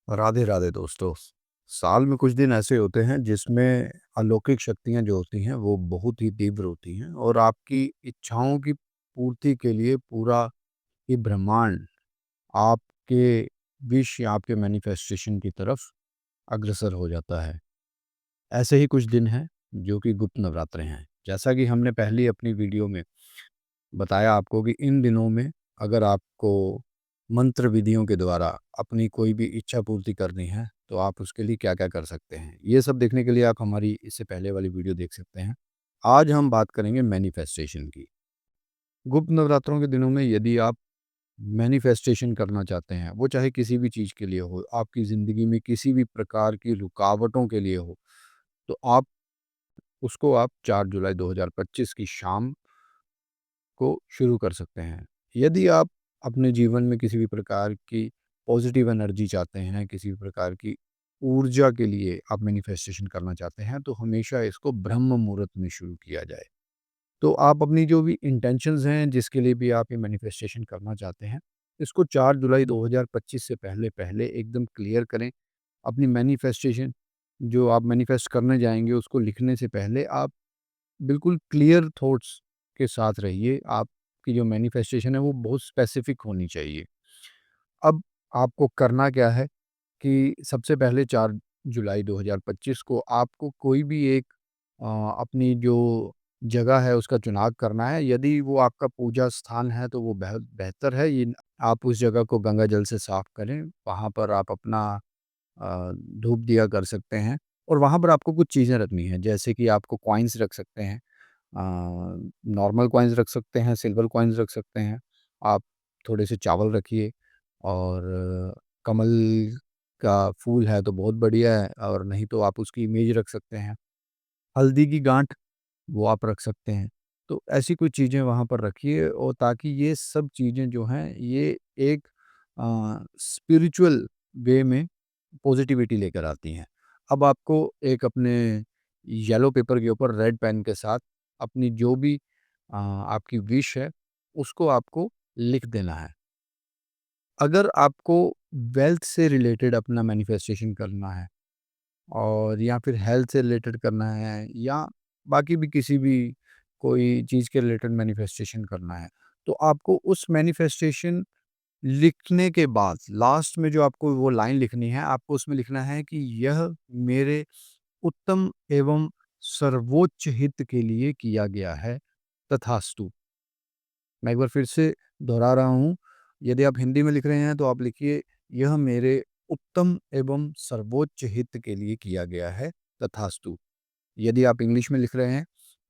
राधे राधे दोस्तों। साल में कुछ दिन ऐसे होते हैं जिसमें अलौकिक शक्तियां जो होती हैं वो बहुत ही तीव्र होती हैं और आपकी इच्छाओं की पूर्ति के लिए पूरा ये ब्रह्मांड आपके विश या आपके मैनिफेस्टेशन की तरफ अग्रसर हो जाता है। ऐसे ही कुछ दिन हैं जो कि गुप्त नवरात्रे हैं। जैसा कि हमने पहली अपनी वीडियो में बताया आपको कि इन दिनों में अगर आपको मंत्र विधियों के द्वारा अपनी कोई भी इच्छा पूर्ति करनी है, तो आप उसके लिए क्या-क्या कर सकते हैं। ये सब देखने के लिए आप हमारी इससे पहले वाली वीडियो देख सकते हैं। आज हम बात करेंगे मैनिफेस्टेशन की। गुप्त नवरात्रों के दिनों में यदि आप मैनिफेस्टेशन करना चाहते हैं, वो चाहे किसी भी चीज़ के लिए हो, आपकी ज़िंदगी में किसी भी प्रकार की रुकावटों के लिए हो, तो आप 4 जुलाई 2025 की शाम को शुरू कर सकते हैं। यदि आप अपने जीवन में किसी भी प्रकार की पॉजिटिव एनर्जी चाहते हैं, किसी भी प्रकार की ऊर्जा के लिए आप मैनिफेस्टेशन करना चाहते हैं, तो हमेशा इसको ब्रह्म मुहूर्त में शुरू किया जाए। तो आप अपनी जो भी इंटेंशंस हैं, जिसके लिए भी आप ये मैनिफेस्टेशन करना चाहते हैं, इसको 4 जुलाई 2025 से पहले-पहले एकदम क्लियर करें। अपनी मैनिफेस्टेशन जो आप मैनिफेस्ट करने जाएँगे, उसको लिखने से पहले आप बिल्कुल क्लियर थॉट्स के साथ रहिए। आपकी जो मैनिफेस्टेशन है वो बहुत स्पेसिफिक होनी चाहिए। अब आपको करना क्या है कि सबसे पहले 4 जुलाई 2025 को आपको कोई भी एक अपनी जो जगह है उसका चुनाव करना है। यदि वो आपका पूजा स्थान है तो वो बेहद बेहतर है। ये आप उस जगह को गंगा जल से साफ करें। वहाँ पर आप अपना धूप दिया कर सकते हैं और वहाँ पर आपको कुछ चीज़ें रखनी हैं, जैसे कि आपको कॉइन्स रख सकते हैं। नॉर्मल कॉइन्स रख सकते हैं, सिल्वर कॉइन्स रख सकते हैं। आप थोड़े से चावल रखिए और कमल का फूल है तो बहुत बढ़िया है और नहीं तो आप उसकी इमेज रख सकते हैं। हल्दी की गाँठ वो आप रख सकते हैं। तो ऐसी कुछ चीज़ें वहाँ पर रखिए और ताकि ये सब चीज़ें जो हैं ये एक स्पिरिचुअल वे में पॉजिटिविटी लेकर आती हैं। अब आपको एक अपने येलो पेपर के ऊपर रेड पेन के साथ अपनी जो भी आपकी विश है, उसको आपको लिख देना है। अगर आपको वेल्थ से रिलेटेड अपना मैनिफेस्टेशन करना है और या फिर हेल्थ से रिलेटेड करना है या बाकी भी किसी भी कोई चीज़ के रिलेटेड मैनिफेस्टेशन करना है, तो आपको उस मैनिफेस्टेशन लिखने के बाद लास्ट में जो आपको वो लाइन लिखनी है, आपको उसमें लिखना है कि यह मेरे उत्तम एवं सर्वोच्च हित के लिए किया गया है, तथास्तु। मैं एक बार फिर से दोहरा रहा हूँ, यदि आप हिंदी में लिख रहे हैं तो आप लिखिए यह मेरे उत्तम एवं सर्वोच्च हित के लिए किया गया है, तथास्तु। यदि आप इंग्लिश में लिख रहे हैं,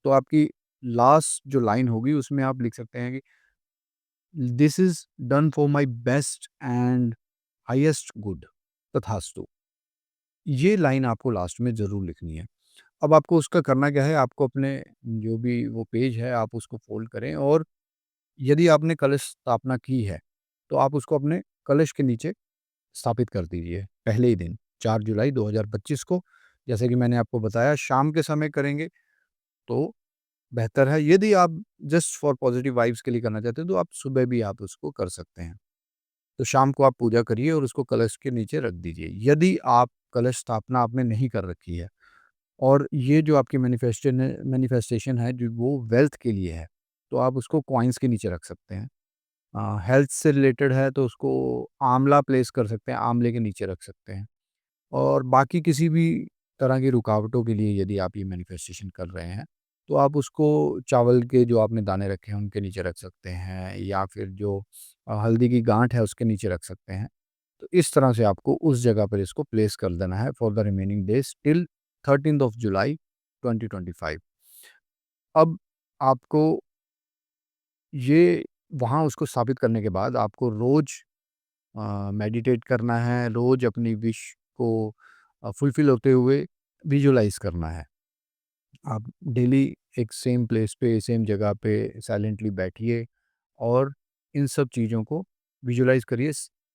तो आपकी लास्ट जो लाइन होगी उसमें आप लिख सकते हैं कि this is done for my best and highest good, तथास्तु। ये लाइन आपको लास्ट में ज़रूर लिखनी है। अब आपको उसका करना क्या है, आपको अपने जो भी वो पेज है, आप उसको फ़ोल्ड करें और यदि आपने कलश स्थापना की है, तो आप उसको अपने कलश के नीचे स्थापित कर दीजिए, पहले ही दिन 4 जुलाई 2025 को। जैसे कि मैंने आपको बताया शाम के समय करेंगे तो बेहतर है। यदि आप जस्ट फॉर पॉज़िटिव वाइब्स के लिए करना चाहते हैं, तो आप सुबह भी आप उसको कर सकते हैं। तो शाम को आप पूजा करिए और उसको कलश के नीचे रख दीजिए। यदि आप कलश स्थापना आपने नहीं कर रखी है और ये जो आपकी मैनिफेस्टेशन है जो वो वेल्थ के लिए है, तो आप उसको कॉइन्स के नीचे रख सकते हैं। हेल्थ से रिलेटेड है तो उसको आँवला प्लेस कर सकते हैं, आँवले के नीचे रख सकते हैं। और बाकी किसी भी तरह की रुकावटों के लिए यदि आप ये मैनिफेस्टेशन कर रहे हैं, तो आप उसको चावल के जो आपने दाने रखे हैं उनके नीचे रख सकते हैं या फिर जो हल्दी की गाँठ है उसके नीचे रख सकते हैं। तो इस तरह से आपको उस जगह पर इसको प्लेस कर देना है for the remaining days till 13th of July 2025। अब आपको ये वहाँ उसको स्थापित करने के बाद आपको रोज़ मेडिटेट करना है, रोज़ अपनी विश को फुलफ़िल होते हुए विजुअलाइज़ करना है। आप डेली एक सेम प्लेस पे, सेम जगह पे साइलेंटली बैठिए और इन सब चीज़ों को विजुअलाइज़ करिए।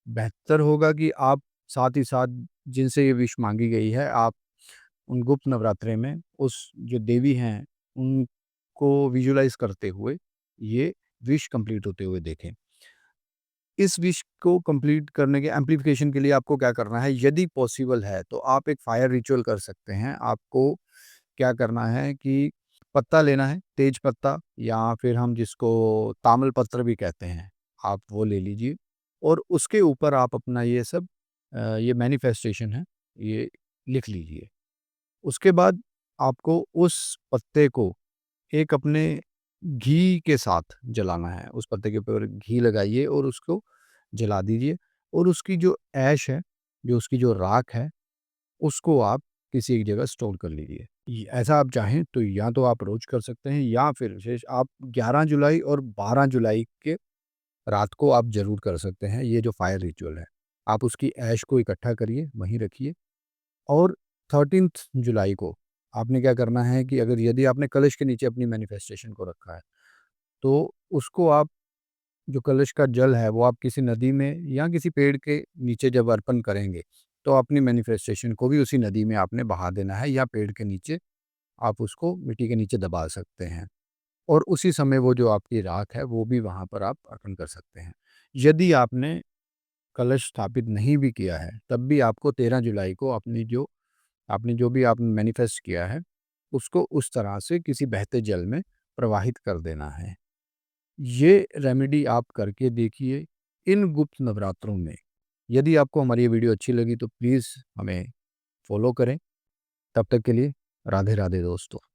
बेहतर होगा कि आप साथ ही साथ जिनसे ये विश माँगी गई है, आप उन गुप्त नवरात्रे में उस जो देवी हैं, उनको विजुअलाइज़ करते हुए ये विश कंप्लीट होते हुए देखें। इस विश को कंप्लीट करने के एम्प्लीफिकेशन के लिए आपको क्या करना है, यदि पॉसिबल है तो आप एक फायर रिचुअल कर सकते हैं। आपको क्या करना है कि पत्ता लेना है, तेज पत्ता या फिर हम जिसको तामल पत्र भी कहते हैं, आप वो ले लीजिए और उसके ऊपर आप अपना ये सब ये मैनिफेस्टेशन है, ये लिख लीजिए। उसके बाद आपको उस पत्ते को एक अपने घी के साथ जलाना है। उस पत्ते के ऊपर घी लगाइए और उसको जला दीजिए और उसकी जो ऐश है, जो उसकी जो राख है, उसको आप किसी एक जगह स्टोर कर लीजिए। ऐसा आप चाहें तो या तो आप रोज़ कर सकते हैं या फिर विशेष आप 11 जुलाई और 12 जुलाई के रात को आप ज़रूर कर सकते हैं, ये जो फायर रिचुअल है। आप उसकी ऐश को इकट्ठा करिए, वहीं रखिए और 13th जुलाई को आपने क्या करना है कि अगर यदि आपने कलश के नीचे अपनी मैनिफेस्टेशन को रखा है, तो उसको आप जो कलश का जल है, वो आप किसी नदी में या किसी पेड़ के नीचे जब अर्पण करेंगे, तो अपनी मैनिफेस्टेशन को भी उसी नदी में आपने बहा देना है या पेड़ के नीचे आप उसको मिट्टी के नीचे दबा सकते हैं और उसी समय वो जो आपकी राख है, वो भी वहाँ पर आप अर्पण कर सकते हैं। यदि आपने कलश स्थापित नहीं भी किया है, तब भी आपको 13 जुलाई को अपनी जो आपने जो भी आपने मैनिफेस्ट किया है, उसको उस तरह से किसी बहते जल में प्रवाहित कर देना है। ये रेमेडी आप करके देखिए इन गुप्त नवरात्रों में। यदि आपको हमारी ये वीडियो अच्छी लगी तो प्लीज़ हमें फ़ॉलो करें। तब तक के लिए राधे-राधे दोस्तों।